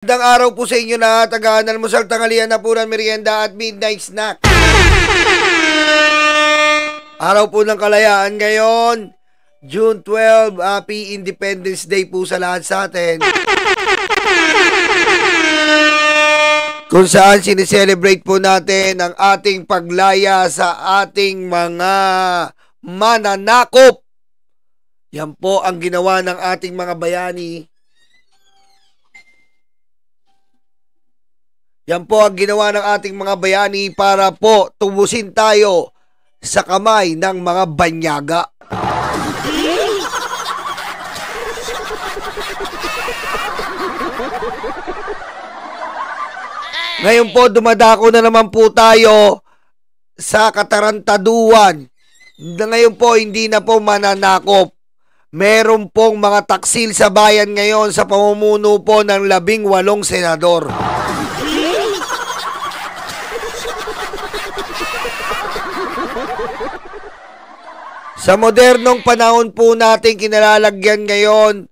Magandang araw po sa inyo na taga-almusal, tanghalian, hapunan, merienda at midnight snack. Araw po ng kalayaan ngayon, June 12, Happy Independence Day po sa lahat sa atin. Kung saan sineselebrate po natin ang ating paglaya sa ating mga mananakop. Yan po ang ginawa ng ating mga bayani. Yan po ang ginawa ng ating mga bayani para po tubusin tayo sa kamay ng mga banyaga. Ngayon po, dumadako na naman po tayo sa katarantaduan. Ngayon po, hindi na po mananakop. Meron pong mga taksil sa bayan ngayon sa pamumuno po ng 18 senador. Sa modernong panahon po natin kinalalagyan ngayon,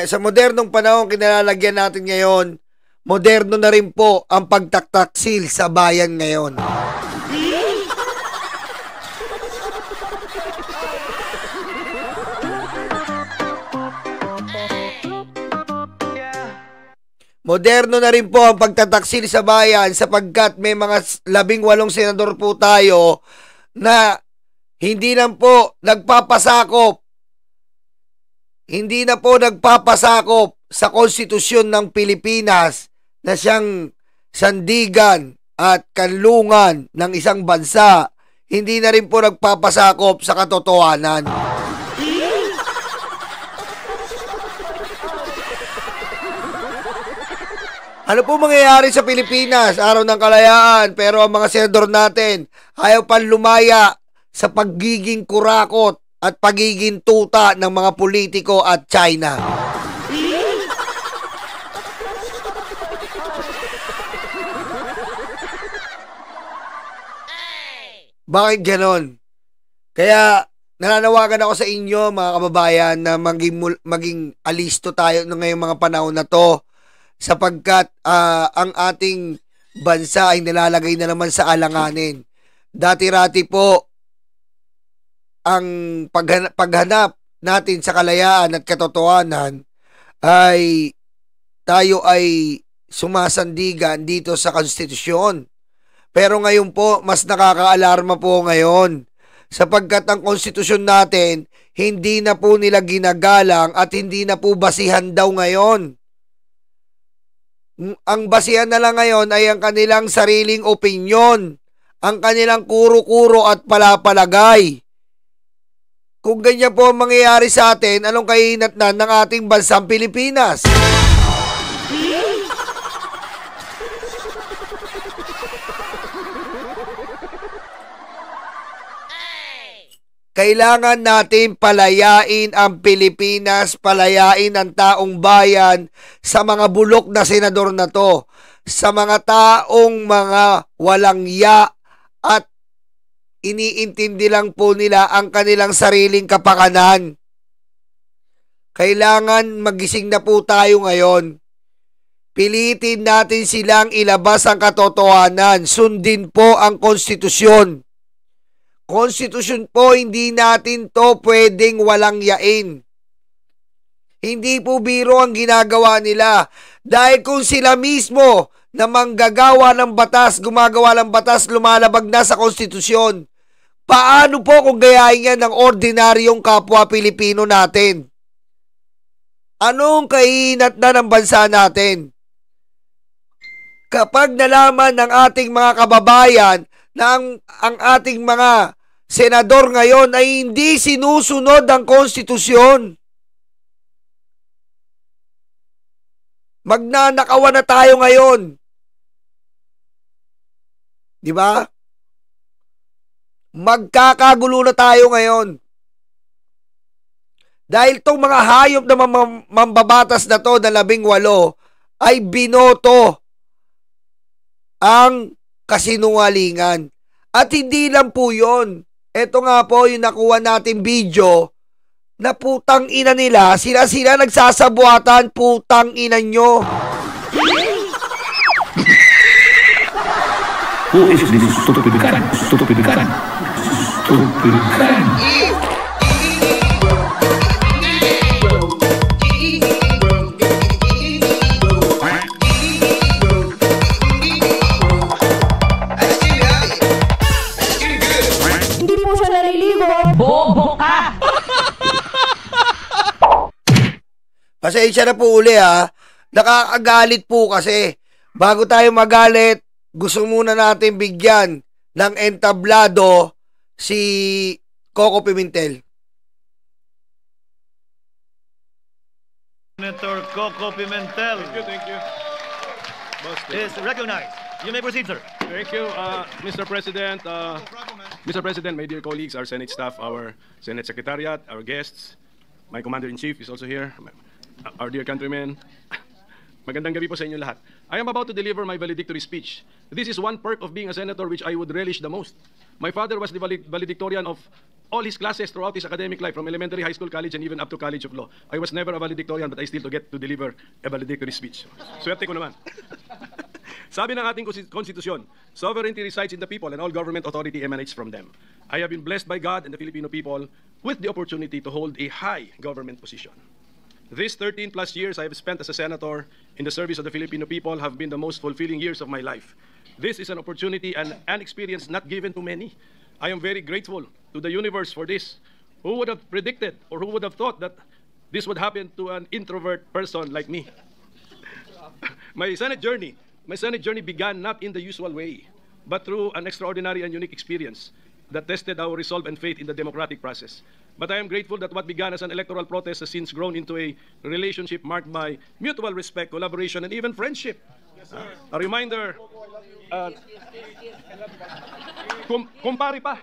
sa modernong panahon kinalalagyan natin ngayon, moderno na rin po ang pagtaktaksil sa bayan ngayon. Moderno na rin po ang pagtataksil sa bayan sapagkat may mga 18 senador po tayo na hindi na po nagpapasakop sa konstitusyon ng Pilipinas na siyang sandigan at kanlungan ng isang bansa. Hindi na rin po nagpapasakop sa katotohanan. Ano po mangyayari sa Pilipinas? Araw ng kalayaan, pero ang mga senador natin ayaw pang lumaya sa pagiging kurakot at pagiging tuta ng mga politiko at China. Bakit ganon? Kaya nananawagan ako sa inyo mga kababayan na maging alisto tayo ngayong mga panahon na to. Sapagkat ang ating bansa ay nilalagay na naman sa alanganin. Dati-rati po ang paghanap natin sa kalayaan at katotohanan ay tayo ay sumasandigan dito sa konstitusyon. Pero ngayon po mas nakakaalarma po ngayon sapagkat ang konstitusyon natin hindi na po nila ginagalang at hindi na po basihan daw ngayon. Ang basihan na lang ngayon ay ang kanilang sariling opinyon, ang kanilang kuro-kuro at palapalagay. Kung ganyan po ang mangyayari sa atin, anong kahinatnan ng ating bansang Pilipinas? Kailangan natin palayain ang Pilipinas, palayain ang taong bayan sa mga bulok na senador na to, sa mga taong mga walang ya at iniintindi lang po nila ang kanilang sariling kapakanan. Kailangan magising na po tayo ngayon. Pilitin natin silang ilabas ang katotohanan, sundin po ang konstitusyon. Konstitusyon po, hindi natin to pwedeng walang yain. Hindi po biro ang ginagawa nila. Dahil kung sila mismo na manggagawa ng batas, gumagawa ng batas, lumalabag na sa konstitusyon, paano po kung gayahin yan ng ordinaryong kapwa Pilipino natin? Anong kahinat na ng bansa natin? Kapag nalaman ng ating mga kababayan na ang ating mga senador ngayon ay hindi sinusunod ang konstitusyon, magnanakawan na tayo ngayon. Di ba? Magkakagulo na tayo ngayon. Dahil tong mga hayop na mambabatas na to na 18 ay binoto ang kasinungalingan. At hindi lang po yun. Ito nga po yung nakuha natin video na putang ina nila, sila nagsasabuatan, putang ina nyo. Who is this stupid guy? Stupid guy? Stupid guy? Hindi po siya naliligo. Bobo ka! Pasensya na po uli ha. Nakakagalit po kasi. Bago tayo magalit, gusto muna natin bigyan ng entablado si Coco Pimentel. Senator Coco Pimentel Thank you. is recognized. You may proceed, sir. Thank you, Mr. President. Mr. President, my dear colleagues, our Senate staff, our Senate Secretariat, our guests, my Commander-in-Chief is also here, our dear countrymen. Magandang gabi po sa inyo lahat. I am about to deliver my valedictory speech. This is one perk of being a senator which I would relish the most. My father was the valedictorian of all his classes throughout his academic life, from elementary, high school, college, and even up to College of Law. I was never a valedictorian, but I still get to deliver a valedictory speech. Swerte ko naman. Sabi ng ating konstitusyon, sovereignty resides in the people and all government authority emanates from them. I have been blessed by God and the Filipino people with the opportunity to hold a high government position. These 13 plus years I have spent as a senator in the service of the Filipino people have been the most fulfilling years of my life. This is an opportunity and an experience not given to many. I am very grateful to the universe for this. Who would have predicted or who would have thought that this would happen to an introvert person like me? My Senate journey began not in the usual way, but through an extraordinary and unique experience that tested our resolve and faith in the democratic process. But I am grateful that what began as an electoral protest has since grown into a relationship marked by mutual respect, collaboration, and even friendship. A reminder, kumpari pa.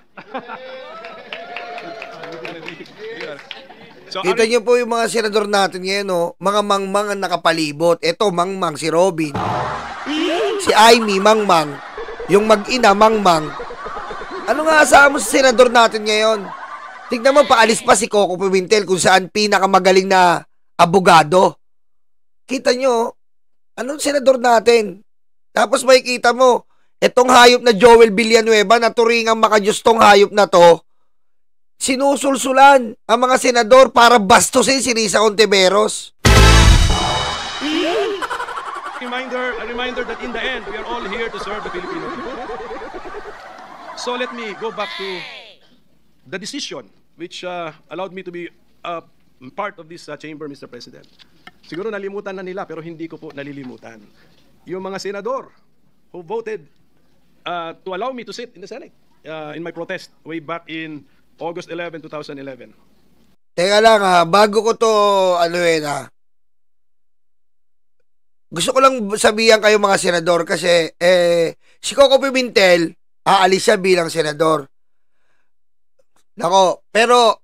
So, Kita niyo po yung mga senador natin ngayon, no? Mga mangmang ang nakapalibot. Ito, mangmang, si Robin. Si Amy, mangmang. Yung mag-ina, mangmang. Ano nga asahan mo sa senador natin ngayon? Tignan mo, paalis pa si Coco Pimentel kung saan pinakamagaling na abogado. Kita nyo, anong senador natin? Tapos makikita mo, etong hayop na Joel Villanueva na turingang makajustong hayop na to, sinusulsulan ang mga senador para bastusin si Risa Ontiveros. A reminder that in the end, we are all here to serve the Filipino people. So let me go back to the decision which allowed me to be part of this chamber, Mr. President. Siguro nalimutan na nila, pero hindi ko po nalilimutan. Yung mga senador who voted to allow me to sit in the Senate in my protest way back in August 11, 2011. Teka lang ha, bago ko to, gusto ko lang sabihan kayo mga senador kasi, si Coco Pimentel, aalis siya bilang senador. Nako, pero,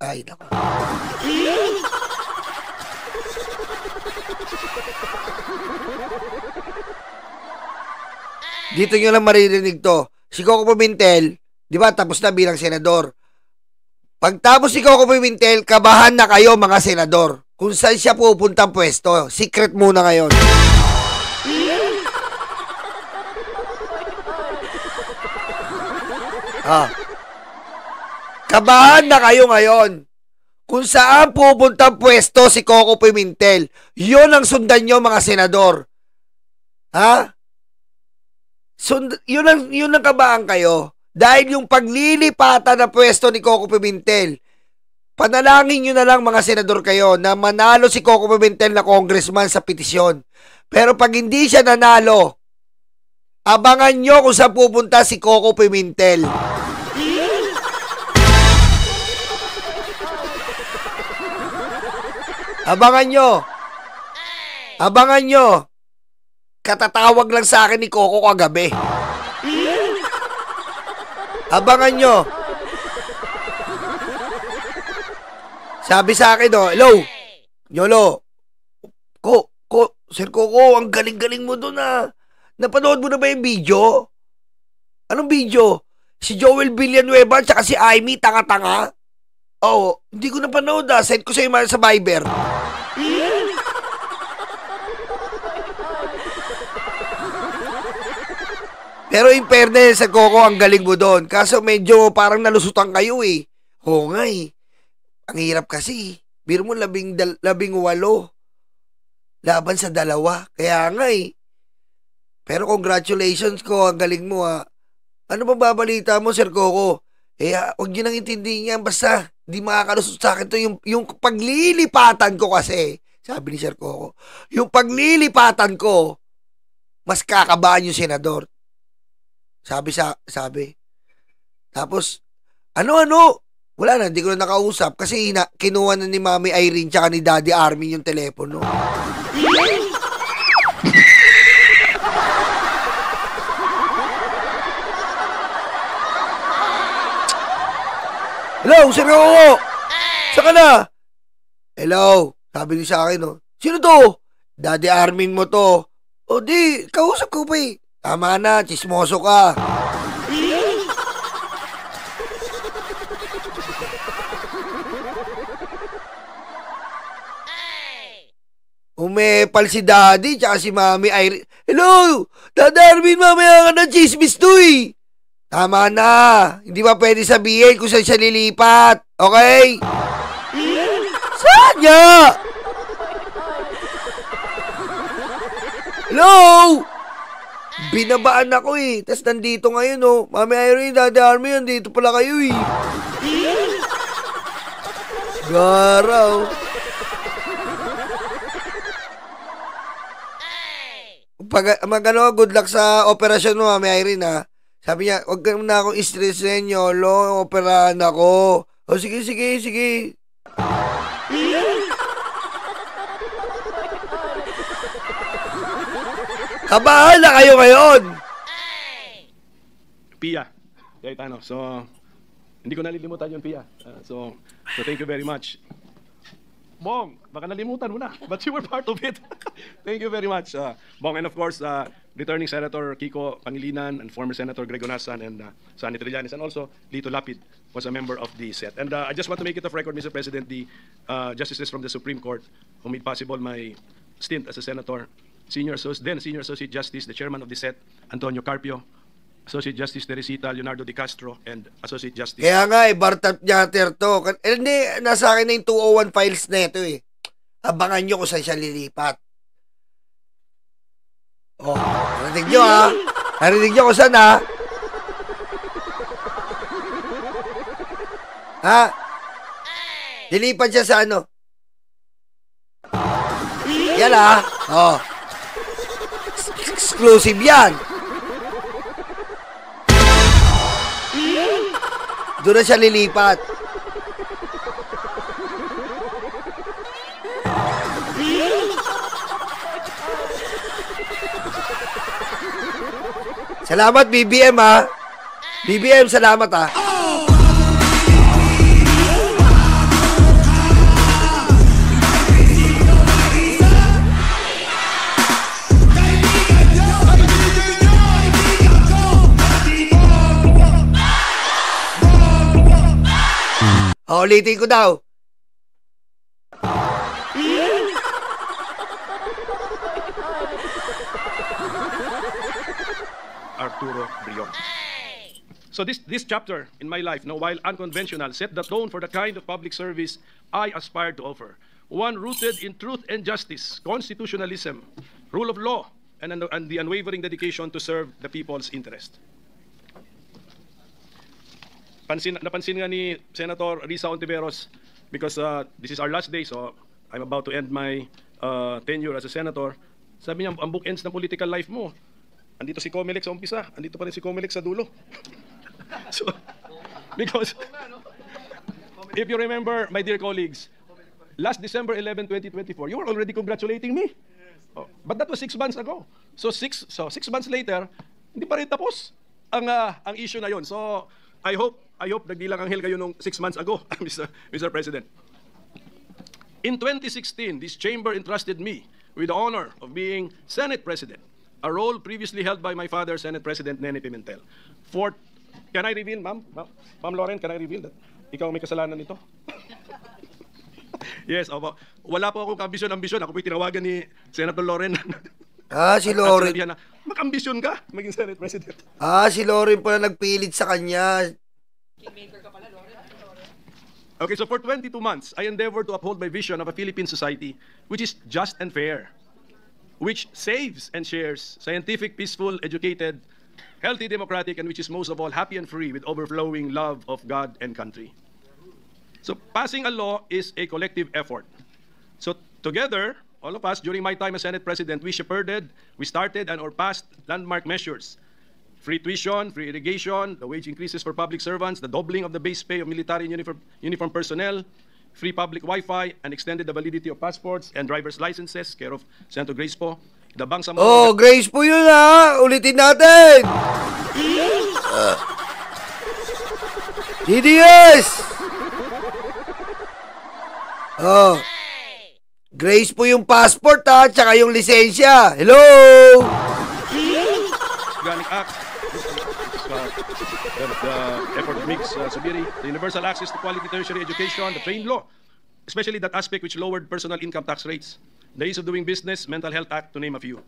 ay nako. Dito nyo lang maririnig to. Si Coco Pimentel, di ba, tapos na bilang senador. Pagtapos si Coco Pimentel, kabahan na kayo mga senador. Kung saan siya pupuntang pwesto. Secret muna ngayon. Kabahan na kayo ngayon. Kung saan pupuntang pwesto si Coco Pimentel. Yun ang sundan nyo mga senador. Ha? Yun ang kabahan kayo. Dahil yung paglilipatan na pwesto ni Coco Pimentel, panalangin nyo na lang mga senador kayo na manalo si Coco Pimentel na congressman sa petisyon. Pero pag hindi siya nanalo, abangan nyo kung saan pupunta si Coco Pimentel. Abangan nyo. Abangan nyo. Katatawag lang sa akin ni Coco kagabi. Abangan nyo. Sabi sa akin, hello, Yolo, Sir Coco, ang galing-galing mo doon Napanood mo na ba yung video? Anong video? Si Joel Villanueva at si Amy, tanga-tanga? Oo, hindi ko napanood send ko sa'yo sa Viber. Pero in fairness, sa Coco, ang galing mo doon. Kaso medyo parang nalusutan kayo eh. Oo nga eh. Ang hirap kasi. Biro mo 18 laban sa 2. Kaya nga eh. Pero congratulations ko, ang galing mo ah. Ano ba babalita mo, Sir Coco? Huwag nyo nang intindihin yan. Basta, di makakalusot sa akin to. Yung paglilipatan ko kasi, sabi ni Sir Coco, yung paglilipatan ko, mas kakabahan yung senador. Sabi. Tapos, ano? Wala na, hindi ko na nakausap kasi kinuha na ni Mami Irene tsaka ni Daddy Armin yung telepono. Hello, Sir Coco! Saan ka na? Hello, sabi niya sa akin, no? Sino to? Daddy Armin mo to. O di, kausap ko pa eh. Tama na, chismoso ka. Umepal si Daddy tsaka si Mami Irene. Hello! Daddy Armin, mamaya ka na chismis to eh. Tama na. Hindi ba pwede sabihin kung saan siya lilipat? Okay? Saan niya? Hello? Binabaan ako eh. Tapos nandito ngayon oh. Mami Irene, Daddy Armin, nandito pala kayo eh. Garaw. Good luck sa operasyon mo, Mami Irene ha. Sabi niya, huwag ka na akong istresin nyo, operahan ako. O sige. Kabahan na kayo ngayon! Pia. Cayetano. So, hindi ko nalilimutan yung Pia. So thank you very much. Bong, baka nalimutan mo na, but you were part of it. Thank you very much, Bong. And of course, returning Senator Kiko Pangilinan and former Senator Greg Onasan and Sonny Trillanes, and also Lito Lapid was a member of the set. And I just want to make it of record, Mr. President, the justices from the Supreme Court who made possible my stint as a senator, then Senior Associate Justice, the chairman of the set, Antonio Carpio, Associate Justice Teresita Leonardo Di Castro, and Associate Justice. Kaya nga Bartap Jatter to. Hindi, nasa akin na yung 201 files na ito eh. Abangan nyo kung saan siya lilipat. Oh, narinig nyo ha. Narinig nyo kung saan ha. Ha? Lilipat siya sa ano? Yan ha. Oh. Exclusive yan. Doon na siya lilipat. Salamat BBM ha. BBM, salamat ha. Ulitin ko daw. Arturo Brion. So this chapter in my life, while unconventional, set the tone for the kind of public service I aspire to offer. One rooted in truth and justice, constitutionalism, rule of law, and the unwavering dedication to serve the people's interest. Napansin nga ni Senator Risa Ontiveros, because this is our last day, so I'm about to end my tenure as a senator. Sabi niya, ang bookends ng political life mo, andito si Comelec sa umpisa, andito pa rin si Comelec sa dulo. So, because, if you remember, my dear colleagues, last December 11, 2024, you were already congratulating me. Oh, but that was 6 months ago. So 6 months later, hindi pa rin tapos ang issue na yon. So, I hope nagdilang anghel kayo nung 6 months ago, Mr. President. In 2016, this chamber entrusted me with the honor of being Senate President, a role previously held by my father, Senate President Nene Pimentel. Can I reveal, Ma'am Lauren, can I reveal that ikaw may kasalanan nito? Yes, opo. Wala po akong ambisyon. Ako po'y tinawagan ni Senator Loren. Si Loren. Na, mag-ambisyon ka, maging Senate President. Si Loren pala nagpilit sa kanya. Okay, so for 22 months, I endeavored to uphold my vision of a Philippine society which is just and fair, which saves and shares, scientific, peaceful, educated, healthy, democratic, and which is most of all happy and free with overflowing love of God and country. So passing a law is a collective effort. So together, all of us, during my time as Senate President, we shepherded, we started and or passed landmark measures. Free tuition, free irrigation, the wage increases for public servants, the doubling of the base pay of military and uniform personnel, free public Wi-Fi, and extended the validity of passports and driver's licenses, care of Senator Grace po. The Bangsamoro... Grace po yun ulitin natin! DDS! Grace po yung passport tsaka yung lisensya. Hello! Organic Act, the effort of Mix Subiri, the universal access to quality tertiary education, the train law, especially that aspect which lowered personal income tax rates, the ease of doing business, Mental Health Act, to name a few.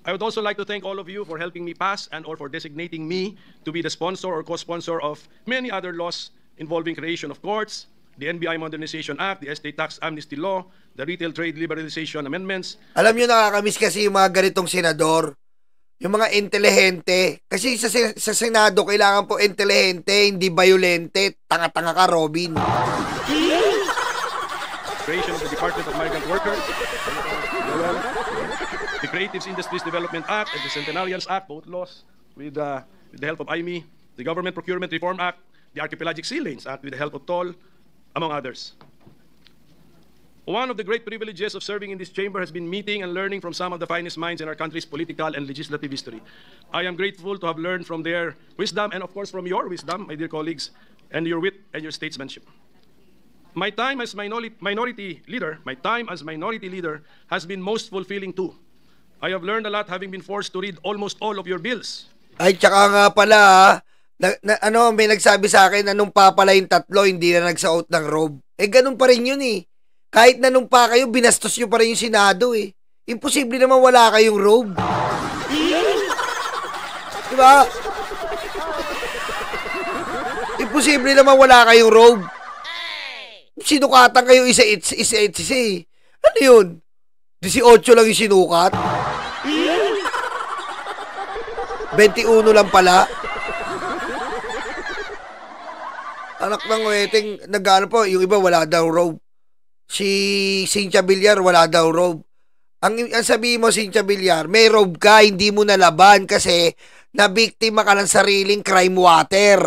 I would also like to thank all of you for helping me pass and or for designating me to be the sponsor or co-sponsor of many other laws involving creation of courts, the NBI Modernization Act, the Estate Tax Amnesty Law, the Retail Trade Liberalization Amendments. Alam nyo, nakakamiss kasi yung mga ganitong senador. Yung mga intelihente. Kasi sa Senado, kailangan po intelihente, hindi violente. Tanga-tanga ka, Robin. Creation of the Department of Migrant Workers, the Creative Industries Development Act, and the Centenarians Act, both laws with the help of IME, the Government Procurement Reform Act, the Archipelagic Sea Lanes Act with the help of TOL, among others. One of the great privileges of serving in this chamber has been meeting and learning from some of the finest minds in our country's political and legislative history. I am grateful to have learned from their wisdom and, of course, from your wisdom, my dear colleagues, and your wit and your statesmanship. My time as minority leader has been most fulfilling too. I have learned a lot having been forced to read almost all of your bills. Ay, tsaka nga pala may nagsabi sa akin na nung papala yung tatlo, hindi na nagsuot ng robe. Ganun pa rin yun eh. Kahit na nung pa kayo, binastos nyo pa rin yung Senado eh. Imposible naman wala kayong robe. Diba? Imposible naman wala kayong robe. Sinukatan kayo isa eh. Ano yun? 18 lang yung sinukat? 21 lang pala? Anak ng weteng, nag-ano po, yung iba wala daw robe. Si Cynthia Villar, wala daw robe. Ang sabihin mo, Cynthia Villar, may robe ka, hindi mo nalaban kasi nabiktima ka ng sariling crime water.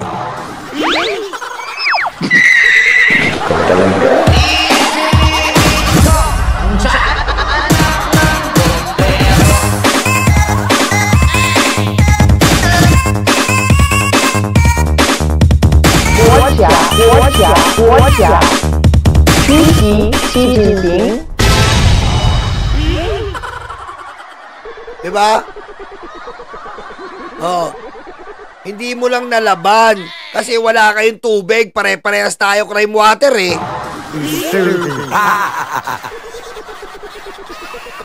Quốc gia. 出席习近平。 Diba? Hindi mo lang nalaban kasi wala kayong tubig, pare-parehas tayo crime water eh.